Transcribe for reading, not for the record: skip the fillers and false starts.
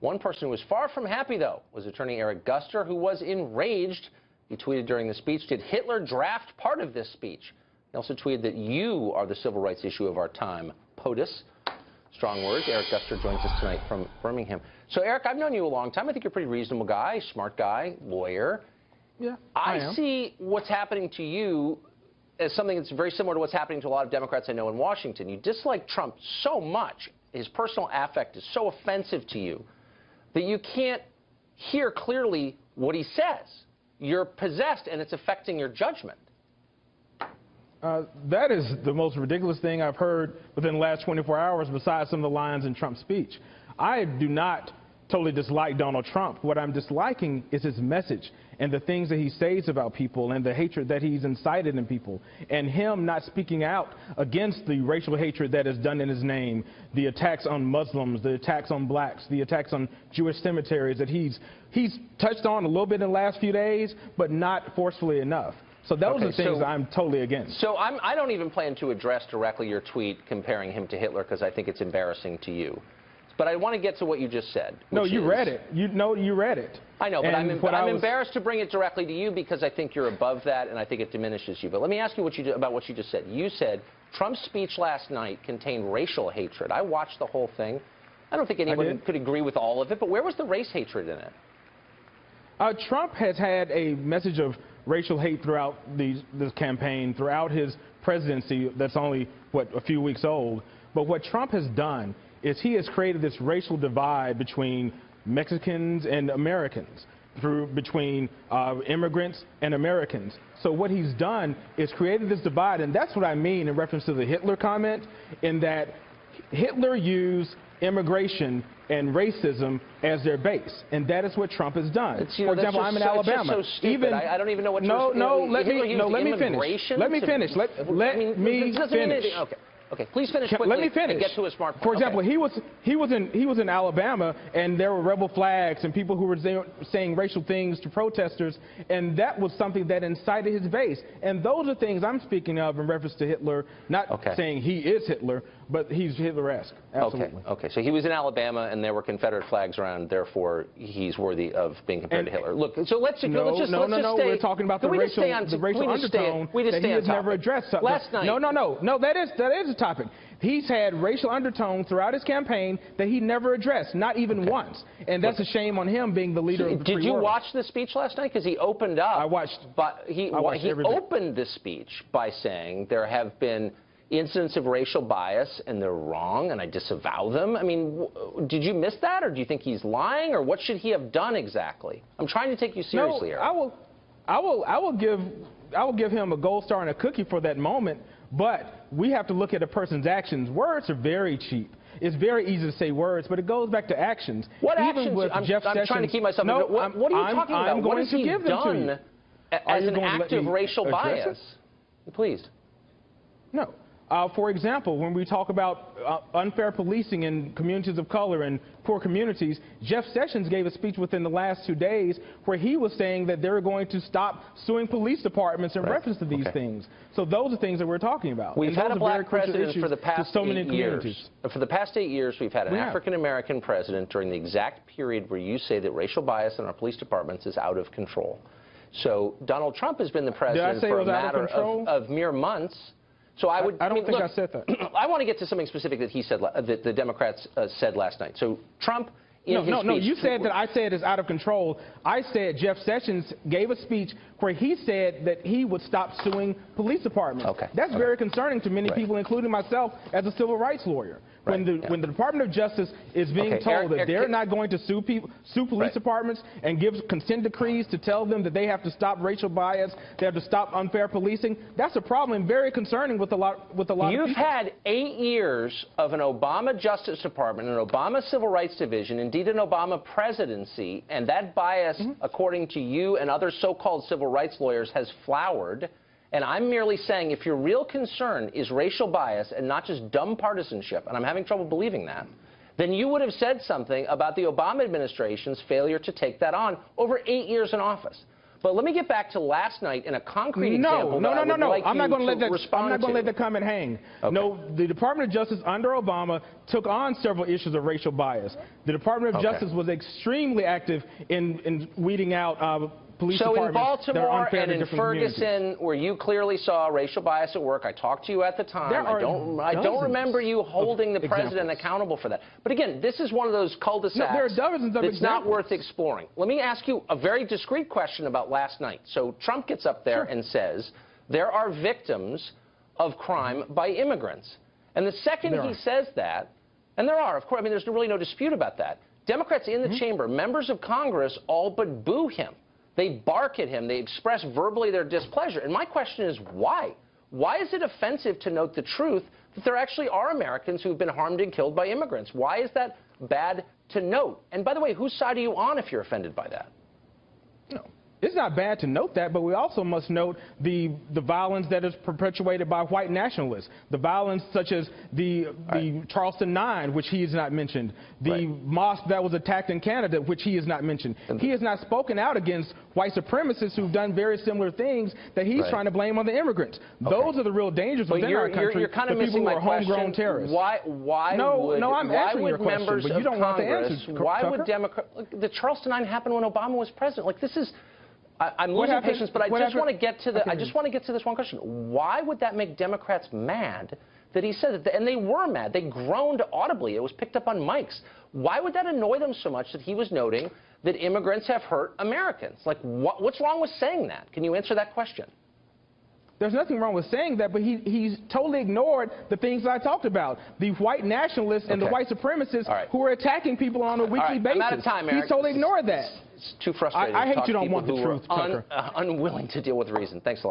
One person who was far from happy, though, was attorney Eric Guster, who was enraged. He tweeted during the speech, "Did Hitler draft part of this speech?" He also tweeted that you are the civil rights issue of our time. POTUS. Strong words. Eric Guster joins us tonight from Birmingham. So, Eric, I've known you a long time. I think you're a pretty reasonable guy, smart guy, lawyer. Yeah, I see what's happening to you as something that's very similar to what's happening to a lot of Democrats I know in Washington. You dislike Trump so much, his personal affect is so offensive to you, that you can't hear clearly what he says. You're possessed, and it's affecting your judgment. That is the most ridiculous thing I've heard within the last 24 hours, besides some of the lines in Trump's speech. I do not totally dislike Donald Trump. What I'm disliking is his message and the things that he says about people and the hatred that he's incited in people, and him not speaking out against the racial hatred that is done in his name, the attacks on Muslims, the attacks on blacks, the attacks on Jewish cemeteries that he's touched on a little bit in the last few days, but not forcefully enough. So those are things I'm totally against. So I don't even plan to address directly your tweet comparing him to Hitler, because I think it's embarrassing to you. But I want to get to what you just said. No, you read it. You read it. I know, but I'm embarrassed to bring it directly to you because I think you're above that, and I think it diminishes you. But let me ask you about what you just said. You said Trump's speech last night contained racial hatred. I watched the whole thing. I don't think anyone could agree with all of it, but where was the race hatred in it? Trump has had a message of racial hate throughout this campaign, throughout his presidency that's only, a few weeks old. But what Trump has done is he has created this racial divide between Mexicans and Americans, between immigrants and Americans. So what he's done is created this divide, and that's what I mean in reference to the Hitler comment, in that Hitler used immigration and racism as their base, and that is what Trump has done. For example, I'm in Alabama. It's just so stupid. I don't even know what let me finish. Okay, please finish quickly. Let me finish. And get to a smart point. For example, he was in Alabama, and there were rebel flags and people who were saying racial things to protesters, and that was something that incited his base. And those are things I'm speaking of in reference to Hitler, not saying he is Hitler, but he's Hitler-esque. Absolutely. Okay. So he was in Alabama, and there were Confederate flags around. Therefore, he's worthy of being compared to Hitler. Look, so let's just stay. We're talking about the racial undertone that he has never addressed. Last night. No. That is a topic. He's had racial undertones throughout his campaign that he never addressed, not even once. And that's a shame on him being the leader of the free world. Did you watch the speech last night? Because he opened up. I watched. But he opened the speech by saying there have been incidents of racial bias, and they're wrong, and I disavow them. I mean, did you miss that, or do you think he's lying, or what should he have done exactly? I'm trying to take you seriously here. I will give him a gold star and a cookie for that moment, but we have to look at a person's actions. Words are very cheap. It's very easy to say words, but it goes back to actions. What actions? I'm trying to keep myself. What are you talking about? What has he done as an act of racial bias? Please. No. For example, when we talk about unfair policing in communities of color and poor communities, Jeff Sessions gave a speech within the last 2 days where he was saying that they're going to stop suing police departments in reference to these things. So those are things that we're talking about. We've had a black president for the past 8 years. For the past 8 years, we've had an African-American president during the exact period where you say that racial bias in our police departments is out of control. So Donald Trump has been the president for a matter of mere months. So I don't think I said that. I want to get to something specific that he said, that the Democrats said last night. So Trump, in his speech, you said that I said it's out of control. I said Jeff Sessions gave a speech where he said that he would stop suing police departments. That's very concerning to many people, including myself as a civil rights lawyer. When the Department of Justice is being told that they're not going to sue police departments and give consent decrees to tell them that they have to stop racial bias, they have to stop unfair policing, that's a problem and very concerning with a lot of people. You've had 8 years of an Obama Justice Department, an Obama Civil Rights Division, indeed an Obama presidency, and that bias, according to you and other so-called civil rights lawyers, has flowered. And I'm merely saying, if your real concern is racial bias and not just dumb partisanship, and I'm having trouble believing that, then you would have said something about the Obama administration's failure to take that on over 8 years in office. But let me get back to last night in a concrete example. No. I'm not going to let that come and hang. Okay. No, the Department of Justice under Obama took on several issues of racial bias. The Department of Justice was extremely active in weeding out police departments that are unfair to different communities. So in Baltimore and in Ferguson, where you clearly saw racial bias at work, I talked to you at the time. I don't remember you holding the president accountable for that. But again, this is one of those cul-de-sacs that's not worth exploring. Let me ask you a very discreet question about last night. So Trump gets up there and says there are victims of crime by immigrants. And the second he says that, and there are, of course, I mean, there's really no dispute about that. Democrats in the chamber, members of Congress, all but boo him. They bark at him. They express verbally their displeasure. And my question is, why? Why is it offensive to note the truth that there actually are Americans who've been harmed and killed by immigrants? Why is that bad to note? And by the way, whose side are you on if you're offended by that? No. It's not bad to note that, but we also must note the violence that is perpetuated by white nationalists. The violence such as the Charleston 9, which he has not mentioned. The mosque that was attacked in Canada, which he has not mentioned. He has not spoken out against white supremacists who've done very similar things that he's trying to blame on the immigrants. Those are the real dangers within our country. You're kind of missing my question. Homegrown terrorists. I'm answering your question, but you don't want the answers. Why would Democrats? The Charleston 9 happened when Obama was president. Like, this is... I'm losing patience, but I just want to get to this one question. Why would that make Democrats mad that he said that? And they were mad. They groaned audibly. It was picked up on mics. Why would that annoy them so much that he was noting that immigrants have hurt Americans? Like, what's wrong with saying that? Can you answer that question? There's nothing wrong with saying that, but he's totally ignored the things I talked about. The white nationalists and the white supremacists who are attacking people on a weekly basis. I'm out of time, Eric. He's totally ignored that. It's too frustrating. I hate you don't want the truth, Tucker. Unwilling to deal with reason. Thanks a lot.